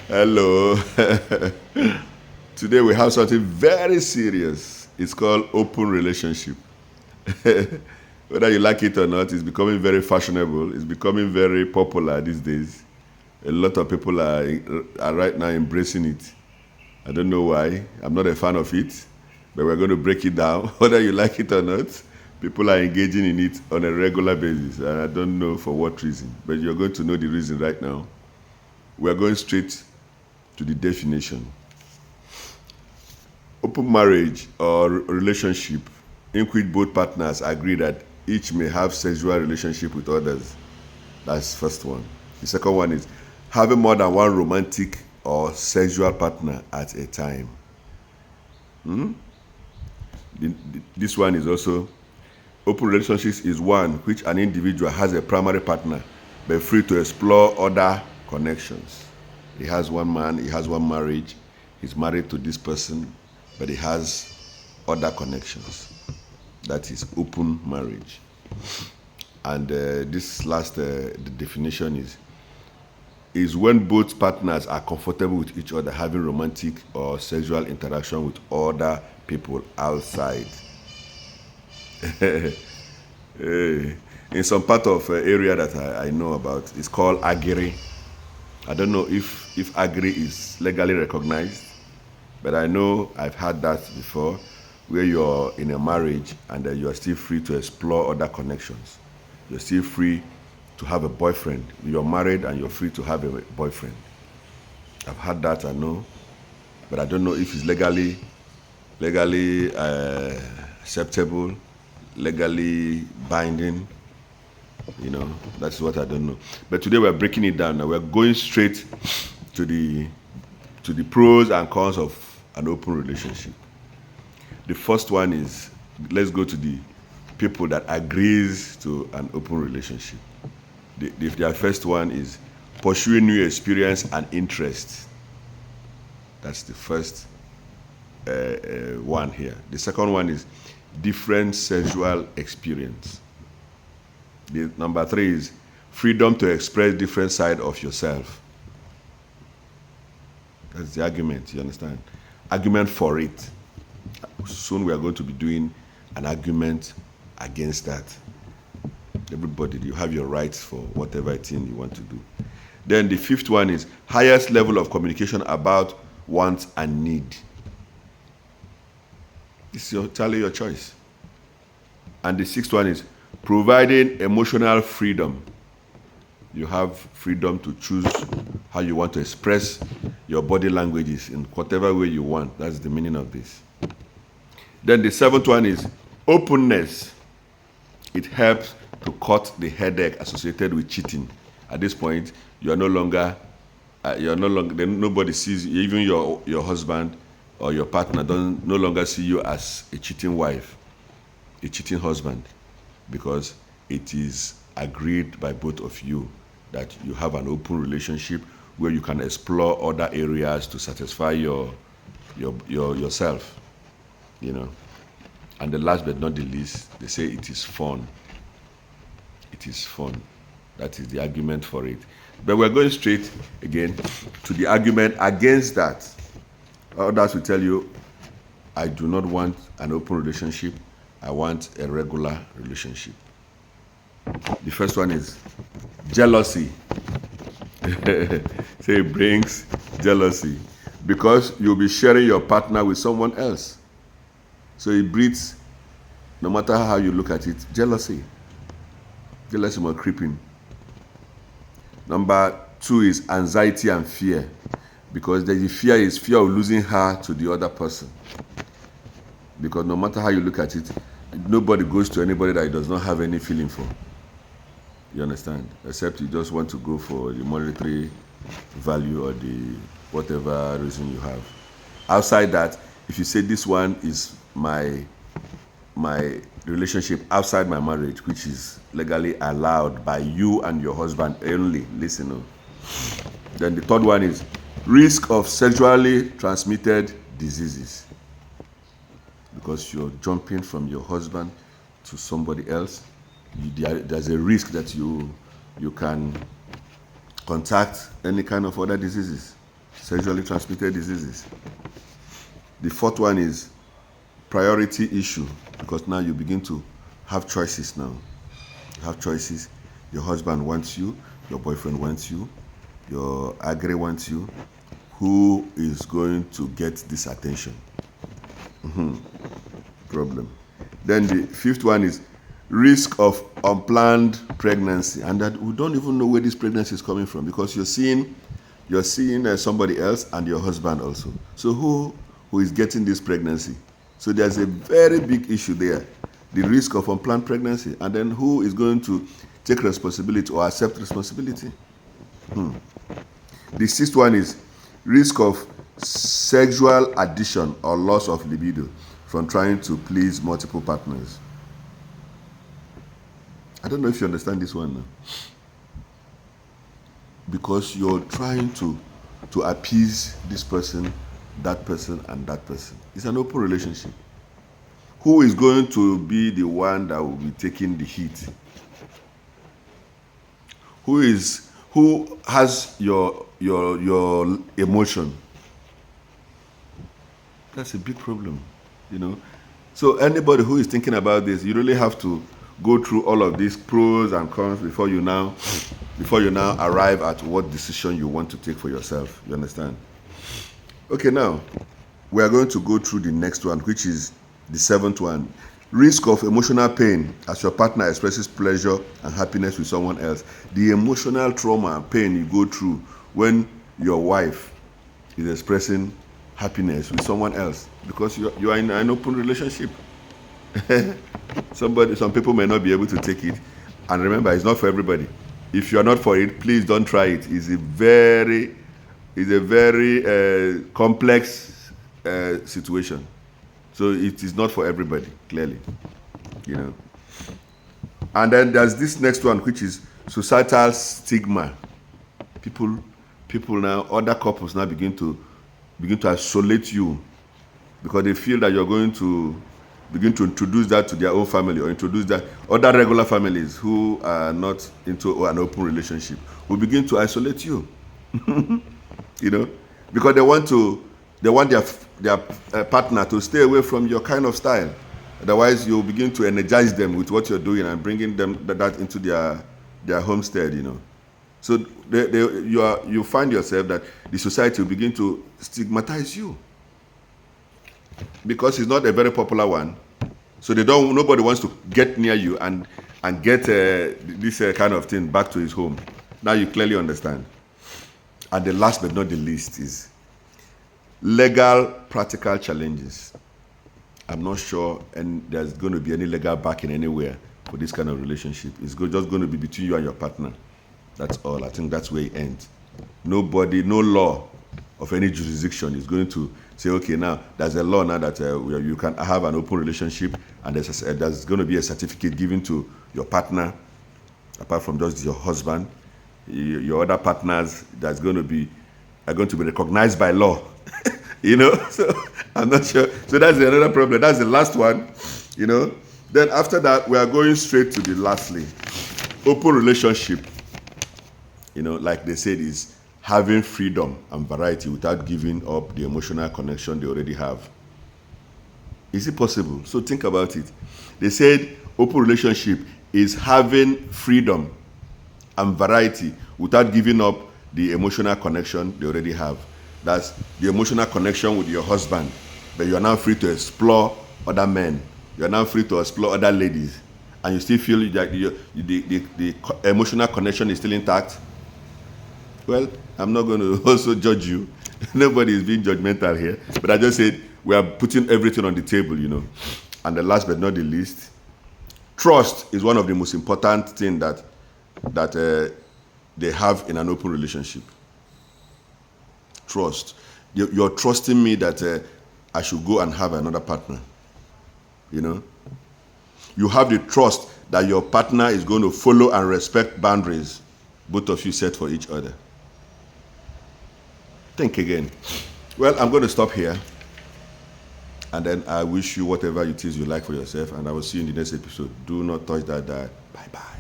Hello. Today we have something very serious. It's called open relationship. Whether you like it or not, it's becoming very fashionable. It's becoming very popular these days. A lot of people are right now embracing it. I don't know why. I'm not a fan of it, but we're going to break it down. Whether you like it or not, people are engaging in it on a regular basis, and I don't know for what reason. But you're going to know the reason right now. We're going straight to the definition. Open marriage or relationship in which both partners agree that each may have sexual relationship with others. That's the first one. The second one is having more than one romantic or sexual partner at a time. This one is also open relationships is one which an individual has a primary partner but free to explore other connections. He has one man, he has one marriage, he's married to this person, but he has other connections. That is open marriage. And this last the definition is when both partners are comfortable with each other having romantic or sexual interaction with other people outside. In some part of area that I know about, it's called agiri. I don't know if agri is legally recognized, but I know I've had that before, where you're in a marriage and you're still free to explore other connections. You're still free to have a boyfriend. You're married and you're free to have a boyfriend. I've had that, I know, but I don't know if it's legally acceptable, legally binding. That's what I don't know. But today we're breaking it down. Now we're going straight to the pros and cons of an open relationship. The first one is, let's go to the people that agrees to an open relationship. Their first one is pursuing new experience and interest. That's the first one here. The second one is different sexual experience. The number 3 is freedom to express different side of yourself. That's the argument, you understand? Argument for it. Soon we are going to be doing an argument against that. Everybody, you have your rights for whatever thing you want to do. Then the 5th one is highest level of communication about wants and need. It's entirely your choice. And the 6th one is providing emotional freedom. You have freedom to choose how you want to express your body languages in whatever way you want. That's the meaning of this. Then the 7th one is openness. It helps to cut the headache associated with cheating. At this point, you are no longer, nobody sees you, even your husband or your partner no longer see you as a cheating wife, a cheating husband, because it is agreed by both of you that you have an open relationship where you can explore other areas to satisfy yourself, And the last but not the least, they say it is fun. It is fun. That is the argument for it. But we're going straight again to the argument against that. Others will tell you, I do not want an open relationship. I want a regular relationship. The first one is jealousy. So it brings jealousy because you'll be sharing your partner with someone else. So it breeds, no matter how you look at it, jealousy. Jealousy more creeping. Number 2 is anxiety and fear, because the fear is fear of losing her to the other person. Because no matter how you look at it, nobody goes to anybody that he does not have any feeling for. You understand? Except you just want to go for the monetary value or the whatever reason you have. Outside that, if you say this one is my relationship outside my marriage, which is legally allowed by you and your husband only, listen. Then the third one is risk of sexually transmitted diseases. Because you're jumping from your husband to somebody else, there's a risk that you can contact any kind of other diseases. sexually transmitted diseases. The fourth one is priority issue, because now you begin to have choices now. You have choices. Your husband wants you, your boyfriend wants you, your agri wants you. Who is going to get this attention? Problem. Then the fifth one is risk of unplanned pregnancy, and that we don't even know where this pregnancy is coming from, because you're seeing somebody else and your husband also. So who is getting this pregnancy? So there's a very big issue there, the risk of unplanned pregnancy, and then who is going to take responsibility or accept responsibility? The sixth one is risk of sexual addiction or loss of libido from trying to please multiple partners. I don't know if you understand this one now. Because you're trying to appease this person, that person, and that person. It's an open relationship. Who is going to be the one that will be taking the heat? Who has your emotion? That's a big problem, you know. So anybody who is thinking about this, you really have to go through all of these pros and cons before you now arrive at what decision you want to take for yourself. You understand? Okay, now we are going to go through the next one, which is the seventh one. Risk of emotional pain as your partner expresses pleasure and happiness with someone else. The emotional trauma and pain you go through when your wife is expressing happiness with someone else, because you are in an open relationship. Some people may not be able to take it, and remember, it's not for everybody. If you are not for it, please don't try it. It's a very complex situation. So it is not for everybody, clearly, you know. And then there's this next one, which is societal stigma. People now, other couples now begin to isolate you, because they feel that you're going to begin to introduce that to their own family, or introduce that other regular families who are not into an open relationship will begin to isolate you. You know, because they want their partner to stay away from your kind of style. Otherwise, you'll begin to energize them with what you're doing and bringing them that into their homestead, you know. So you find yourself that the society will begin to stigmatize you, because it's not a very popular one. So nobody wants to get near you and get this kind of thing back to his home. Now you clearly understand. And the last but not the least is legal practical challenges. I'm not sure and there's going to be any legal backing anywhere for this kind of relationship. It's just going to be between you and your partner. That's all. I think that's where it ends. Nobody, no law of any jurisdiction is going to say, okay, now there's a law now that you can have an open relationship, and there's going to be a certificate given to your partner, apart from just your husband. Your other partners are going to be recognized by law. You know, so I'm not sure. So that's another problem. That's the last one, you know. Then after that, we are going straight to the lastly. Open relationship, you know, like they said, is having freedom and variety without giving up the emotional connection they already have. Is it possible? So think about it. They said open relationship is having freedom and variety without giving up the emotional connection they already have. That's the emotional connection with your husband, but you are now free to explore other men. You are now free to explore other ladies, and you still feel that the emotional connection is still intact. Well, I'm not going to also judge you. Nobody is being judgmental here, but I just said we are putting everything on the table, you know. And the last but not the least, trust is one of the most important things that they have in an open relationship. Trust. You're trusting me that I should go and have another partner. You know, you have the trust that your partner is going to follow and respect boundaries both of you set for each other. Think again. Well, I'm going to stop here, and then I wish you whatever it is you like for yourself, and I will see you in the next episode. Do not touch that dial. Bye-bye.